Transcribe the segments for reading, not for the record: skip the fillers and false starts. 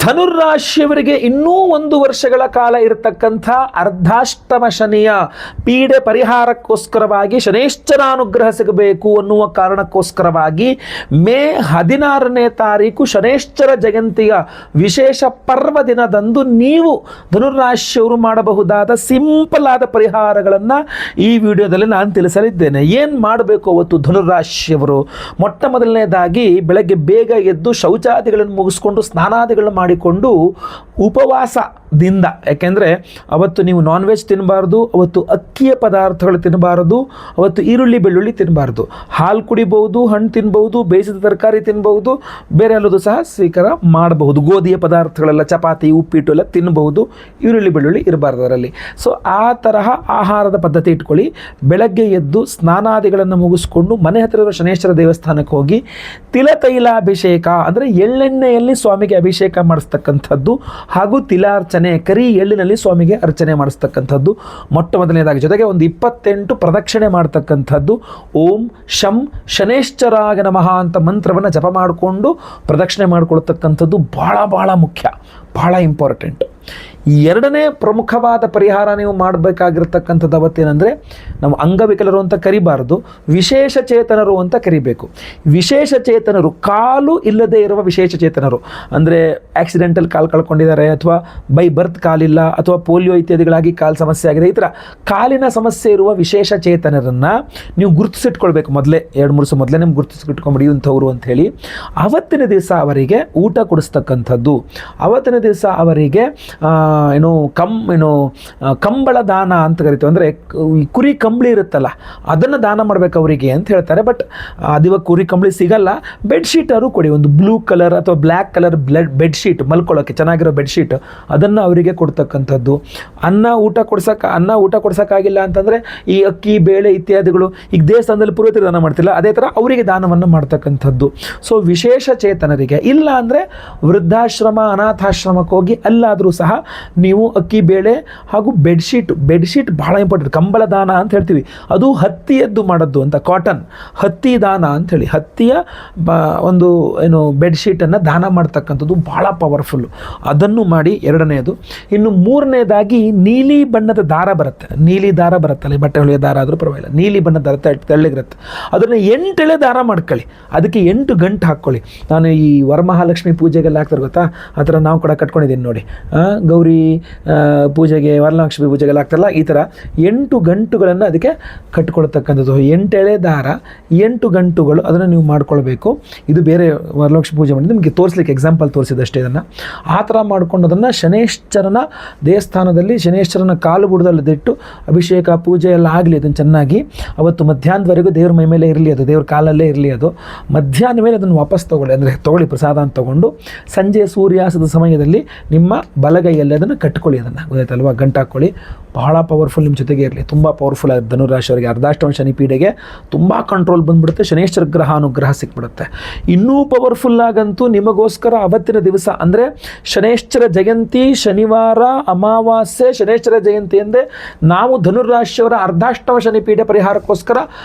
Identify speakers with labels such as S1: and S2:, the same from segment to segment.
S1: ಧನುರಾಶಿಯವರಿಗೆ ಇನ್ನೂ 1 ವರ್ಷಗಳ ಕಾಲ ಇರತಕ್ಕಂಥ ಅರ್ಧಾಷ್ಟಮ ಶನಿಯ ಪೀಡೆ ಪರಿಹಾರಕ್ಕೋಸ್ಕರವಾಗಿ ಶನೇಶ್ವರ ಅನುಗ್ರಹ ಸಿಗಬೇಕು ಅನ್ನುವ ಕಾರಣಕ್ಕೋಸ್ಕರವಾಗಿ ಮೇ 16ನೇ ತಾರೀಕು ಶನೇಶ್ವರ ಜಯಂತಿಯ ವಿಶೇಷ ಪರ್ವ ದಿನದಂದು ನೀವು ಧನುರಾಶಿಯವರು ಮಾಡಬಹುದಾದ ಸಿಂಪಲ್ ಆದ ಪರಿಹಾರಗಳನ್ನು ಈ ವಿಡಿಯೋದಲ್ಲಿ ನಾನು ತಿಳಿಸಲಿದ್ದೇನೆ. ಏನು ಮಾಡಬೇಕು ಅವತ್ತು ಧನುರಾಶಿಯವರು? ಮೊಟ್ಟ ಮೊದಲನೇದಾಗಿ ಬೆಳಗ್ಗೆ ಬೇಗ ಎದ್ದು ಶೌಚಾದಿಗಳನ್ನು ಮುಗಿಸ್ಕೊಂಡು ಸ್ನಾನಾದಿಗಳನ್ನು ಮಾಡಿಕೊಂಡು ಉಪವಾಸದಿಂದ, ಯಾಕೆಂದರೆ ಅವತ್ತು ನೀವು ನಾನ್ ವೆಜ್ ತಿನ್ನಬಾರ್ದು, ಅವತ್ತು ಅಕ್ಕಿಯ ಪದಾರ್ಥಗಳು ತಿನ್ನಬಾರದು, ಅವತ್ತು ಈರುಳ್ಳಿ ಬೆಳ್ಳುಳ್ಳಿ ತಿನ್ನಬಾರ್ದು, ಹಾಲು ಕುಡಿಬಹುದು, ಹಣ್ಣು ತಿನ್ಬಹುದು, ಬೇಯಿಸಿದ ತರಕಾರಿ ತಿನ್ನಬಹುದು, ಬೇರೆ ಎಲ್ಲದೂ ಸಹ ಸ್ವೀಕಾರ ಮಾಡಬಹುದು. ಗೋಧಿಯ ಪದಾರ್ಥಗಳೆಲ್ಲ ಚಪಾತಿ ಉಪ್ಪಿಟ್ಟು ಎಲ್ಲ ತಿನ್ನಬಹುದು, ಈರುಳ್ಳಿ ಬೆಳ್ಳುಳ್ಳಿ ಇರಬಾರ್ದು ಅದರಲ್ಲಿ. ಸೊ ಆ ತರಹ ಆಹಾರದ ಪದ್ಧತಿ ಇಟ್ಕೊಳ್ಳಿ. ಬೆಳಗ್ಗೆ ಎದ್ದು ಸ್ನಾನಾದಿಗಳನ್ನು ಮುಗಿಸ್ಕೊಂಡು ಮನೆ ಹತ್ತಿರದ ಶನೇಶ್ವರ ದೇವಸ್ಥಾನಕ್ಕೆ ಹೋಗಿ ತಿಲತೈಲಾಭಿಷೇಕ ಅಂದರೆ ಎಳ್ಳೆಣ್ಣೆಯಲ್ಲಿ ಸ್ವಾಮಿಗೆ ಅಭಿಷೇಕ ಮಾಡಿಸ್ತಕ್ಕಂಥದ್ದು ಹಾಗೂ ತಿಲಾರ್ಚನೆ ಕರಿ ಎಳ್ಳಿನಲ್ಲಿ ಸ್ವಾಮಿಗೆ ಅರ್ಚನೆ ಮಾಡಿಸ್ತಕ್ಕಂಥದ್ದು ಮೊಟ್ಟ ಮೊದಲನೇದಾಗಿ. ಜೊತೆಗೆ ಒಂದು 28 ಪ್ರದಕ್ಷಿಣೆ ಮಾಡ್ತಕ್ಕಂಥದ್ದು. ಓಂ ಶಂ ಶನೇಶ್ವರಾಯ ನಮಃ ಅಂತ ಮಂತ್ರವನ್ನು ಜಪ ಮಾಡಿಕೊಂಡು ಪ್ರದಕ್ಷಿಣೆ ಮಾಡಿಕೊಳ್ತಕ್ಕಂಥದ್ದು ಬಹಳ ಮುಖ್ಯ, ಬಹಳ ಇಂಪಾರ್ಟೆಂಟ್. ಎರಡನೇ ಪ್ರಮುಖವಾದ ಪರಿಹಾರ ನೀವು ಮಾಡಬೇಕಾಗಿರ್ತಕ್ಕಂಥದ್ದು ಅವತ್ತೇನೆಂದರೆ, ನಾವು ಅಂಗವಿಕಲರು ಅಂತ ಕರಿಬಾರ್ದು, ವಿಶೇಷ ಚೇತನರು ಅಂತ ಕರಿಬೇಕು. ವಿಶೇಷ ಚೇತನರು ಕಾಲು ಇಲ್ಲದೆ ಇರುವ ವಿಶೇಷ ಚೇತನರು ಅಂದರೆ ಆಕ್ಸಿಡೆಂಟಲ್ ಕಾಲು ಕಳ್ಕೊಂಡಿದ್ದಾರೆ, ಅಥವಾ ಬೈ ಬರ್ತ್ ಕಾಲಿಲ್ಲ, ಅಥವಾ ಪೋಲಿಯೋ ಇತ್ಯಾದಿಗಳಾಗಿ ಕಾಲು ಸಮಸ್ಯೆ ಆಗಿದೆ, ಈ ಥರ ಕಾಲಿನ ಸಮಸ್ಯೆ ಇರುವ ವಿಶೇಷ ಚೇತನರನ್ನು ನೀವು ಗುರುತಿಸಿಟ್ಕೊಳ್ಬೇಕು. ಮೊದಲೇ 2-3 ದಿವಸ ಮೊದಲೇ ನಿಮ್ಗೆ ಗುರುತಿಸಿಟ್ಕೊಂಬಿಡಿ ಇಂಥವ್ರು ಅಂಥೇಳಿ. ಅವತ್ತಿನ ದಿವಸ ಅವರಿಗೆ ಊಟ ಕೊಡಿಸ್ತಕ್ಕಂಥದ್ದು, ಅವತ್ತಿನ ದಿವಸ ಅವರಿಗೆ ಕಂಬಳ ದಾನ ಅಂತ ಕರಿತೀವಿ. ಅಂದರೆ ಕುರಿ ಕಂಬಳಿ ಇರುತ್ತಲ್ಲ ಅದನ್ನು ದಾನ ಮಾಡಬೇಕು ಅವರಿಗೆ ಅಂತ ಹೇಳ್ತಾರೆ. ಬಟ್ ಅದಿವಾಗ ಕುರಿ ಕಂಬಳಿ ಸಿಗಲ್ಲ, ಬೆಡ್ಶೀಟರು ಕೊಡಿ. ಒಂದು ಬ್ಲೂ ಕಲರ್ ಅಥವಾ ಬ್ಲ್ಯಾಕ್ ಕಲರ್ ಬೆಡ್ಶೀಟ್, ಮಲ್ಕೊಳ್ಳೋಕ್ಕೆ ಚೆನ್ನಾಗಿರೋ ಬೆಡ್ಶೀಟ್, ಅದನ್ನು ಅವರಿಗೆ ಕೊಡ್ತಕ್ಕಂಥದ್ದು. ಅನ್ನ ಊಟ ಕೊಡ್ಸೋಕ್ಕಾಗಿಲ್ಲ ಅಂತಂದರೆ ಈ ಅಕ್ಕಿ ಬೇಳೆ ಇತ್ಯಾದಿಗಳು ಈಗ ದೇವಸ್ಥಾನದಲ್ಲಿ ಪುರೋಹಿತರು ದಾನ ಮಾಡ್ತಿಲ್ಲ, ಅದೇ ಥರ ಅವರಿಗೆ ದಾನವನ್ನು ಮಾಡ್ತಕ್ಕಂಥದ್ದು. ಸೊ ವಿಶೇಷ ಚೇತನರಿಗೆ, ಇಲ್ಲ ಅಂದರೆ ವೃದ್ಧಾಶ್ರಮ ಅನಾಥಾಶ್ರಮಕ್ಕೆ ಹೋಗಿ ಅಲ್ಲಾದರೂ ಸಹ ನೀವು ಅಕ್ಕಿ ಬೇಳೆ ಹಾಗೂ ಬೆಡ್ಶೀಟ್ ಬಹಳ ಇಂಪಾರ್ಟೆಂಟ್. ಕಂಬಳ ದಾನ ಅಂತ ಹೇಳ್ತೀವಿ, ಅದು ಹತ್ತಿಯದ್ದು ಮಾಡೋದು ಅಂತ, ಕಾಟನ್ ಹತ್ತಿ ದಾನ ಅಂಥೇಳಿ ಹತ್ತಿಯ ಒಂದು ಬೆಡ್ಶೀಟನ್ನು ದಾನ ಮಾಡ್ತಕ್ಕಂಥದ್ದು ಬಹಳ ಪವರ್ಫುಲ್ಲು. ಅದನ್ನು ಮಾಡಿ. ಎರಡನೆಯದು. ಇನ್ನು ಮೂರನೇದಾಗಿ ನೀಲಿ ಬಣ್ಣದ ದಾರ ಬರುತ್ತೆ, ನೀಲಿ ದಾರ ಬರುತ್ತಲ್ಲ, ಬಟ್ಟೆ ಹೊಳೆಯ ದಾರ ಆದರೂ ಪರವಾಗಿಲ್ಲ, ನೀಲಿ ಬಣ್ಣದ ದಾರ ತೆಳ್ಳಗಿರುತ್ತೆ, ಅದನ್ನು 8 ಎಳೆ ದಾರ ಮಾಡ್ಕೊಳ್ಳಿ, ಅದಕ್ಕೆ 8 ಗಂಟು ಹಾಕ್ಕೊಳ್ಳಿ. ನಾನು ಈ ವರಮಹಾಲಕ್ಷ್ಮಿ ಪೂಜೆಗೆಲ್ಲ ಹಾಕ್ತಾರೆ ಗೊತ್ತಾ, ಆ ಥರ ನಾವು ಕೂಡ ಕಟ್ಕೊಂಡಿದ್ದೀನಿ ನೋಡಿ, ಗೌರಿ ಪೂಜೆಗೆ ವರಲಕ್ಷ್ಮಿ ಪೂಜೆಗೆಲ್ಲ ಆಗ್ತಾರಲ್ಲ, ಈ ಥರ 8 ಗಂಟುಗಳನ್ನು ಅದಕ್ಕೆ ಕಟ್ಕೊಳ್ತಕ್ಕಂಥದ್ದು. 8 ಎಳೆ ದಾರ, 8 ಗಂಟುಗಳು, ಅದನ್ನು ನೀವು ಮಾಡ್ಕೊಳ್ಬೇಕು. ಇದು ಬೇರೆ ವರಲಕ್ಷ್ಮಿ ಪೂಜೆ ಮಾಡಿ ನಿಮಗೆ ತೋರಿಸ್ಲಿಕ್ಕೆ ಎಕ್ಸಾಂಪಲ್ ತೋರಿಸಿದಷ್ಟೇ. ಇದನ್ನು ಆ ಥರ ಮಾಡ್ಕೊಂಡು ಅದನ್ನು ಶನೇಶ್ವರನ ದೇವಸ್ಥಾನದಲ್ಲಿ ಶನೇಶ್ವರನ ಕಾಲು ಬುಡದಲ್ಲಿಟ್ಟು ಅಭಿಷೇಕ ಪೂಜೆ ಎಲ್ಲ ಆಗಲಿ. ಅದನ್ನು ಚೆನ್ನಾಗಿ ಅವತ್ತು ಮಧ್ಯಾಹ್ನದವರೆಗೂ ದೇವ್ರ ಮೈ ಮೇಲೆ ಇರಲಿ, ಅದು ದೇವ್ರ ಕಾಲಲ್ಲೇ ಇರಲಿ. ಅದು ಮಧ್ಯಾಹ್ನ ಮೇಲೆ ಅದನ್ನು ವಾಪಸ್ ತೊಗೊಳ್ಳಿ, ಅಂದರೆ ತೊಗೊಳ್ಳಿ ಪ್ರಸಾದ ಅಂತ ತೊಗೊಂಡು ಸಂಜೆ ಸೂರ್ಯಾಸ್ತದ ಸಮಯದಲ್ಲಿ ನಿಮ್ಮ ಬಲಗೈಯಲ್ಲಿ ಅದನ್ನು ಕಟ್ಕೊಳ್ಳಿ. ಅದನ್ನು ಗೊತ್ತಾಯ್ತಲ್ವ, ಗಂಟು ಹಾಕ್ಕೊಳ್ಳಿ. ಬಹಳ ಪವರ್ಫುಲ್, ನಿಮ್ಮ ಜೊತೆಗೆ ಇರಲಿ. ತುಂಬ ಪವರ್ಫುಲ್ ಆದ ಧನುರಾಶಿಯವರಿಗೆ ಅರ್ಧಾಷ್ಟಮ ಶನಿ ಪೀಡೆಗೆ ತುಂಬ ಕಂಟ್ರೋಲ್ ಬಂದುಬಿಡುತ್ತೆ, ಶನೇಶ್ವರ ಗ್ರಹ ಅನುಗ್ರಹ ಸಿಕ್ಬಿಡುತ್ತೆ. ಇನ್ನೂ ಪವರ್ಫುಲ್ ಆಗಂತೂ ನಿಮಗೋಸ್ಕರ ಅವತ್ತಿನ ದಿವಸ ಅಂದರೆ ಶನೇಶ್ವರ ಜಯಂತಿ, ಶನಿವಾರ ಅಮಾವಾಸ್ಯೆ ಶನೇಶ್ವರ ಜಯಂತಿ ಎಂದೇ ನಾವು ಧನುರಾಶಿಯವರ ಅರ್ಧಾಷ್ಟಮ ಶನಿ ಪೀಡೆ ಪರಿಹಾರಕ್ಕೋಸ್ಕರ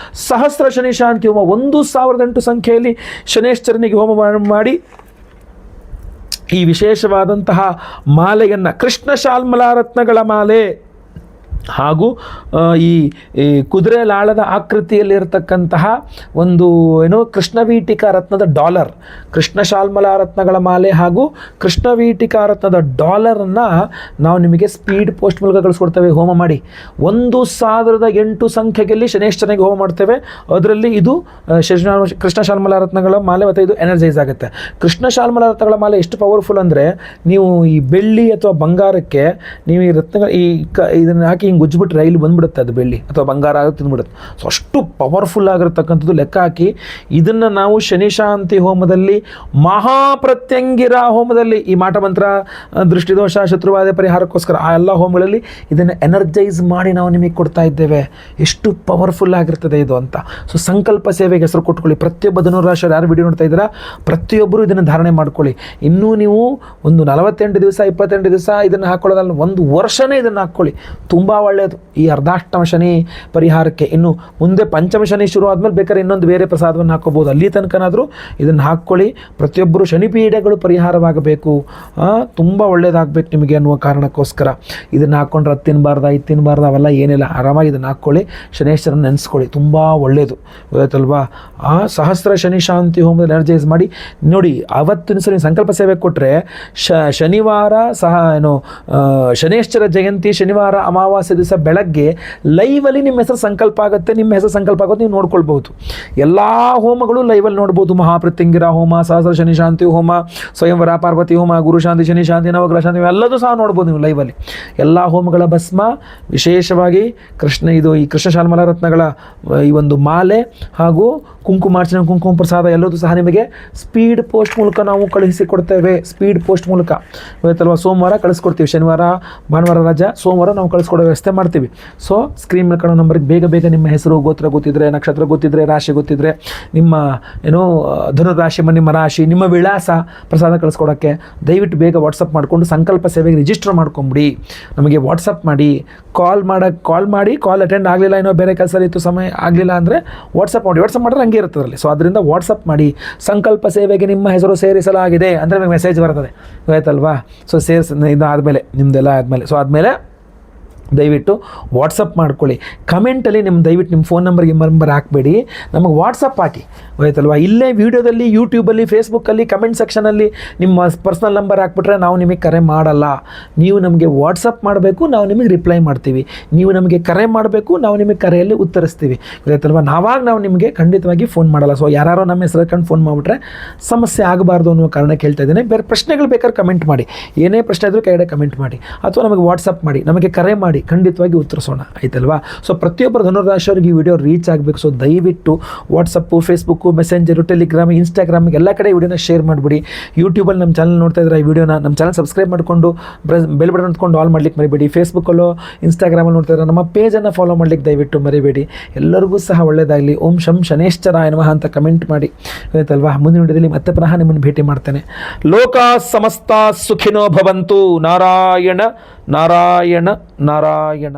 S1: ಸಹಸ್ರ ಶನಿ ಶಾಂತಿ ಹೋಮ 1008 ಸಂಖ್ಯೆಯಲ್ಲಿ ಶನೇಶ್ವರನಿಗೆ ಹೋಮ ಮಾಡಿ ಈ ವಿಶೇಷವಾದಂತಹ ಮಾಲೆಯನ್ನು, ಕೃಷ್ಣ ಶಾಲ್ಮಲಾರತ್ನಗಳ ಮಾಲೆ ಹಾಗೂ ಈ ಕುದುರೆ ಲಾಳದ ಆಕೃತಿಯಲ್ಲಿರತಕ್ಕಂತಹ ಒಂದು ಕೃಷ್ಣವೀಟಿಕಾ ರತ್ನದ ಡಾಲರ್, ಕೃಷ್ಣ ಶಾಲ್ಮಲಾ ರತ್ನಗಳ ಮಾಲೆ ಹಾಗೂ ಕೃಷ್ಣವೀಟಿಕಾ ರತ್ನದ ಡಾಲರನ್ನು ನಾವು ನಿಮಗೆ ಸ್ಪೀಡ್ ಪೋಸ್ಟ್ ಮೂಲಕ ಕಳಿಸ್ಕೊಡ್ತೇವೆ. ಹೋಮ ಮಾಡಿ 1008 ಸಂಖ್ಯೆಯಲ್ಲಿ ಶನೇಶ್ವರನಿಗೆ ಹೋಮ ಮಾಡ್ತೇವೆ. ಅದರಲ್ಲಿ ಇದು ಕೃಷ್ಣ ಶಾಲ್ಮಲಾ ರತ್ನಗಳ ಮಾಲೆ, ಮತ್ತು ಇದು ಎನರ್ಜೈಸ್ ಆಗುತ್ತೆ. ಕೃಷ್ಣ ಶಾಲ್ಮಲಾ ರತ್ನಗಳ ಮಾಲೆ ಎಷ್ಟು ಪವರ್ಫುಲ್ ಅಂದರೆ, ನೀವು ಈ ಬೆಳ್ಳಿ ಅಥವಾ ಬಂಗಾರಕ್ಕೆ ನೀವು ಈ ರತ್ನಗಳ ಇದನ್ನು ಹಾಕಿ ಹಿಂಗೆ ಉಜ್ಜಿಬಿಟ್ಟು ರೈಲು ಬಂದುಬಿಡುತ್ತೆ, ಅದು ಬೆಳ್ಳಿ ಅಥವಾ ಬಂಗಾರ ಆಗುತ್ತೆ ತಿಂದ್ಬಿಡುತ್ತೆ. ಸೊ ಅಷ್ಟು ಪವರ್ಫುಲ್ ಆಗಿರತಕ್ಕಂಥದ್ದು. ಲೆಕ್ಕ ಹಾಕಿ ಇದನ್ನು ನಾವು ಶನಿಶಾಂತಿ ಹೋಮದಲ್ಲಿ, ಮಹಾಪ್ರತ್ಯಂಗಿರ ಹೋಮದಲ್ಲಿ, ಈ ಮಾಟಮಂತ್ರ, ದೃಷ್ಟಿದೋಷ, ಶತ್ರುವಾದ ಪರಿಹಾರಕ್ಕೋಸ್ಕರ ಆ ಎಲ್ಲ ಹೋಮಗಳಲ್ಲಿ ಇದನ್ನು ಎನರ್ಜೈಸ್ ಮಾಡಿ ನಾವು ನಿಮಗೆ ಕೊಡ್ತಾ ಇದ್ದೇವೆ. ಎಷ್ಟು ಪವರ್ಫುಲ್ ಆಗಿರ್ತದೆ ಇದು ಅಂತ. ಸೊ ಸಂಕಲ್ಪ ಸೇವೆಗೆ ಹೆಸರು ಕೊಟ್ಕೊಳ್ಳಿ. ಪ್ರತಿಯೊಬ್ಬ ಧನುರಾಶಿಯವರು ಯಾರು ವಿಡಿಯೋ ನೋಡ್ತಾ ಇದ್ದೀರಾ, ಪ್ರತಿಯೊಬ್ಬರು ಇದನ್ನು ಧಾರಣೆ ಮಾಡ್ಕೊಳ್ಳಿ. ಇನ್ನೂ ನೀವು ಒಂದು 48 ದಿವಸ 28 ದಿವಸ ಇದನ್ನು ಹಾಕ್ಕೊಳ್ಳೋದಲ್ಲ, 1 ವರ್ಷನೇ ಇದನ್ನು ಹಾಕ್ಕೊಳ್ಳಿ. ತುಂಬ ಒಳ್ಳೆಯದು ಈ ಅರ್ಧಾಷ್ಟಮ ಶನಿ ಪರಿಹಾರಕ್ಕೆ. ಇನ್ನು ಮುಂದೆ ಪಂಚಮ ಶನಿ ಶುರು ಆದಮೇಲೆ ಬೇಕಾದ್ರೆ ಇನ್ನೊಂದು ಬೇರೆ ಪ್ರಸಾದವನ್ನು ಹಾಕ್ಕೋಬೋದು. ಅಲ್ಲಿ ತನಕನಾದರೂ ಇದನ್ನು ಹಾಕ್ಕೊಳ್ಳಿ. ಪ್ರತಿಯೊಬ್ಬರು ಶನಿ ಪೀಡೆಗಳು ಪರಿಹಾರವಾಗಬೇಕು, ತುಂಬ ಒಳ್ಳೆಯದಾಗಬೇಕು ನಿಮಗೆ ಅನ್ನುವ ಕಾರಣಕ್ಕೋಸ್ಕರ ಇದನ್ನು ಹಾಕ್ಕೊಂಡ್ರೆ ಅದು ತಿನ್ನಬಾರ್ದ ಇದು ತಿನ್ನಬಾರ್ದ ಅವೆಲ್ಲ ಏನಿಲ್ಲ. ಆರಾಮಾಗಿ ಇದನ್ನು ಹಾಕ್ಕೊಳ್ಳಿ, ಶನೇಶ್ವರನ ನೆನೆಸ್ಕೊಳ್ಳಿ, ತುಂಬ ಒಳ್ಳೆಯದು ಗೊತ್ತಾಯ್ತಲ್ವಾ. ಆ ಸಹಸ್ರ ಶನಿ ಶಾಂತಿ ಹೋಮದಲ್ಲಿ ಎನರ್ಜೈಸ್ ಮಾಡಿ ನೋಡಿ. ಅವತ್ತಿನ ಸಲ ಸಂಕಲ್ಪ ಸೇವೆ ಕೊಟ್ಟರೆ ಶನಿವಾರ ಶನೇಶ್ವರ ಜಯಂತಿ ಶನಿವಾರ ಅಮಾವಾಸ್ಯೆ ದಿವಸ ಬೆಳಗ್ಗೆ ಲೈವಲ್ಲಿ ನಿಮ್ಮ ಹೆಸರು ಸಂಕಲ್ಪ ಆಗುತ್ತೆ. ನಿಮ್ಮ ಹೆಸರು ಸಂಕಲ್ಪ ಆಗೋದು ನೀವು ನೋಡ್ಕೊಳ್ಬೋದು. ಎಲ್ಲ ಹೋಮಗಳು ಲೈವಲ್ಲಿ ನೋಡ್ಬೋದು. ಮಹಾಪ್ರತ್ಯಂಗಿರ ಹೋಮ, ಸಹಸ್ರ ಶನಿ ಶಾಂತಿ ಹೋಮ, ಸ್ವಯಂವರ ಪಾರ್ವತಿ ಹೋಮ, ಗುರು ಶಾಂತಿ ಶನಿ ಶಾಂತಿ ನವಗ್ರಹ ಶಾಂತಿ ಎಲ್ಲದೂ ಸಹ ನೋಡ್ಬೋದು ನೀವು ಲೈವಲ್ಲಿ. ಎಲ್ಲ ಹೋಮಗಳ ಭಸ್ಮ, ವಿಶೇಷವಾಗಿ ಈ ಕೃಷ್ಣ ಶಾಲ್ಮಲ ರತ್ನಗಳ ಈ ಒಂದು ಮಾಲೆ ಹಾಗೂ ಕುಂಕುಮಾರ್ಚನೆ, ಕುಂಕುಮ ಪ್ರಸಾದ ಎಲ್ಲದೂ ಸಹ ನಿಮಗೆ ಸ್ಪೀಡ್ ಪೋಸ್ಟ್ ಮೂಲಕ ನಾವು ಕಳುಹಿಸಿಕೊಡ್ತೇವೆ. ಸ್ಪೀಡ್ ಪೋಸ್ಟ್ ಮೂಲಕ ಗೊತ್ತಲ್ವ. ಸೋಮವಾರ ಕಳಿಸ್ಕೊಡ್ತೀವಿ, ಶನಿವಾರ ಭಾನುವಾರ ರಜಾ, ಸೋಮವಾರ ನಾವು ಕಳಿಸ್ಕೊಡೋ ವ್ಯವಸ್ಥೆ ಮಾಡ್ತೀವಿ. ಸೊ ಸ್ಕ್ರೀನ್ ಮೇಲೆ ಕಾಣೋ ನಂಬರ್ಗೆ ಬೇಗ ನಿಮ್ಮ ಹೆಸರು, ಗೋತ್ರ ಗೊತ್ತಿದ್ರೆ, ನಕ್ಷತ್ರ ಗೊತ್ತಿದ್ರೆ, ರಾಶಿ ಗೊತ್ತಿದ್ರೆ, ನಿಮ್ಮ ಧನುರಾಶಿ ನಿಮ್ಮ ರಾಶಿ, ನಿಮ್ಮ ವಿಳಾಸ ಪ್ರಸಾದ ಕಳಿಸ್ಕೊಡೋಕ್ಕೆ ದಯವಿಟ್ಟು ಬೇಗ ವಾಟ್ಸಪ್ ಮಾಡಿಕೊಂಡು ಸಂಕಲ್ಪ ಸೇವೆಗೆ ರಿಜಿಸ್ಟರ್ ಮಾಡ್ಕೊಂಬಿಡಿ. ನಮಗೆ ವಾಟ್ಸಪ್ ಮಾಡಿ, ಕಾಲ್ ಅಟೆಂಡ್ ಆಗಲಿಲ್ಲ, ಏನೋ ಬೇರೆ ಕೆಲಸ ಇತ್ತು, ಸಮಯ ಆಗಲಿಲ್ಲ ಅಂದರೆ ವಾಟ್ಸಪ್ ಮಾಡಿದ್ರೆ ಹಂಗೆ ಇರ್ತದರಲ್ಲಿ. ಸೊ ಅದರಿಂದ ವಾಟ್ಸಪ್ ಮಾಡಿ, ಸಂಕಲ್ಪ ಸೇವೆಗೆ ನಿಮ್ಮ ಹೆಸರು ಸೇರಿಸಲಾಗಿದೆ ಅಂದರೆ ನಿಮಗೆ ಮೆಸೇಜ್ ಬರ್ತದೆ ಆಯ್ತಲ್ವಾ. ಸೊ ಇದಾದಮೇಲೆ ನಿಮ್ಮದೆಲ್ಲ ಆದಮೇಲೆ ದಯವಿಟ್ಟು ವಾಟ್ಸಪ್ ಮಾಡ್ಕೊಳ್ಳಿ. ಕಮೆಂಟಲ್ಲಿ ದಯವಿಟ್ಟು ನಿಮ್ಮ ಫೋನ್ ನಂಬರ್ ಹಾಕಬೇಡಿ, ನಮಗೆ ವಾಟ್ಸಪ್ ಹಾಕಿ ಆಯ್ತಲ್ವಾ. ಇಲ್ಲೇ ವೀಡಿಯೋದಲ್ಲಿ, ಯೂಟ್ಯೂಬಲ್ಲಿ, ಫೇಸ್ಬುಕ್ಕಲ್ಲಿ ಕಮೆಂಟ್ ಸೆಕ್ಷನಲ್ಲಿ ನಿಮ್ಮ ಪರ್ಸ್ನಲ್ ನಂಬರ್ ಹಾಕ್ಬಿಟ್ರೆ ನಾವು ನಿಮಗೆ ಕರೆ ಮಾಡಲ್ಲ. ನೀವು ನಮಗೆ ವಾಟ್ಸಪ್ ಮಾಡಬೇಕು, ನಾವು ನಿಮಗೆ ರಿಪ್ಲೈ ಮಾಡ್ತೀವಿ. ನೀವು ನಮಗೆ ಕರೆ ಮಾಡಬೇಕು, ನಾವು ನಿಮಗೆ ಕರೆಯಲ್ಲಿ ಉತ್ತರಿಸ್ತೀವಿ ಆಯ್ತಲ್ವಾ. ನಾವು ನಿಮಗೆ ಖಂಡಿತವಾಗಿ ಫೋನ್ ಮಾಡಲ್ಲ. ಸೊ ಯಾರೋ ನಮ್ಮ ಹೆಸರು ಕಂಡು ಫೋನ್ ಮಾಡಿಬಿಟ್ರೆ ಸಮಸ್ಯೆ ಆಗಬಾರ್ದು ಅನ್ನುವ ಕಾರಣಕ್ಕೆ ಹೇಳ್ತಾ ಇದ್ದೇನೆ. ಬೇರೆ ಪ್ರಶ್ನೆಗಳು ಬೇಕಾದ್ರೆ ಕಮೆಂಟ್ ಮಾಡಿ, ಏನೇ ಪ್ರಶ್ನೆ ಇದ್ರೂ ಕೆಳಗಡೆ ಕಮೆಂಟ್ ಮಾಡಿ, ಅಥವಾ ನಮಗೆ ವಾಟ್ಸಪ್ ಮಾಡಿ, ನಮಗೆ ಕರೆ ಮಾಡಿ, ಖಂಡಿತವಾಗಿ ಉತ್ತರಿಸೋಣ ಆಯ್ತಲ್ವಾ. ಸೊ ಪ್ರತಿಯೊಬ್ಬರು ಧನುರಾಶಿಯವರಿಗೆ ಈ ವಿಡಿಯೋ ರೀಚ್ ಆಗಬೇಕು. ಸೊ ದಯವಿಟ್ಟು WhatsApp, Facebook, messenger, Telegram, Instagram ಎಲ್ಲ ಕಡೆ ವಿಡಿಯೋನ ಶೇರ್ ಮಾಡಿಬಿಡಿ. ಯೂಟ್ಯೂಬಲ್ಲಿ ನಮ್ಮ ಚಾನಲ್ ನೋಡ್ತಾ ಇದ್ದಾರೆ ಈ ವಿಡಿಯೋನ, ನಮ್ಮ ಚಾನಲ್ ಸಬ್ಸ್ಕ್ರೈಬ್ ಮಾಡಿಕೊಂಡು ಬೆಲ್ ಬಟನ್ ಹೊತ್ಕೊಂಡು ಆಲ್ ಮಾಡ್ಲಿಕ್ಕೆ ಮರಿಬೇಡಿ. ಫೇಸ್ಬುಕ್ಕಲ್ಲೋ ಇನ್ಸ್ಟಾಗ್ರಾಮಲ್ಲಿ ನೋಡ್ತಾ ಇದ್ದಾರೆ ನಮ್ಮ ಪೇಜನ್ನು ಫಾಲೋ ಮಾಡ್ಲಿಕ್ಕೆ ದಯವಿಟ್ಟು ಮರಿಬೇಡಿ. ಎಲ್ಲರಿಗೂ ಸಹ ಒಳ್ಳೆಯದಾಗಲಿ. ಓಂ ಶಂ ಶನೇಶ್ವರಾಯ ನಮಃ ಅಂತ ಕಮೆಂಟ್ ಮಾಡಿ ಆಯ್ತಲ್ವಾ. ಮುಂದಿನ ವಿಡಿಯೋದಲ್ಲಿ ಮತ್ತೆ ಪುನಃ ನಿಮ್ಮನ್ನು ಭೇಟಿ ಮಾಡ್ತೇನೆ. ಲೋಕ ಸಮಸ್ತ ಸುಖಿನೋ ಭವಂತು. ನಾರಾಯಣ ನಾರಾಯಣ ನಾರಾಯಣ.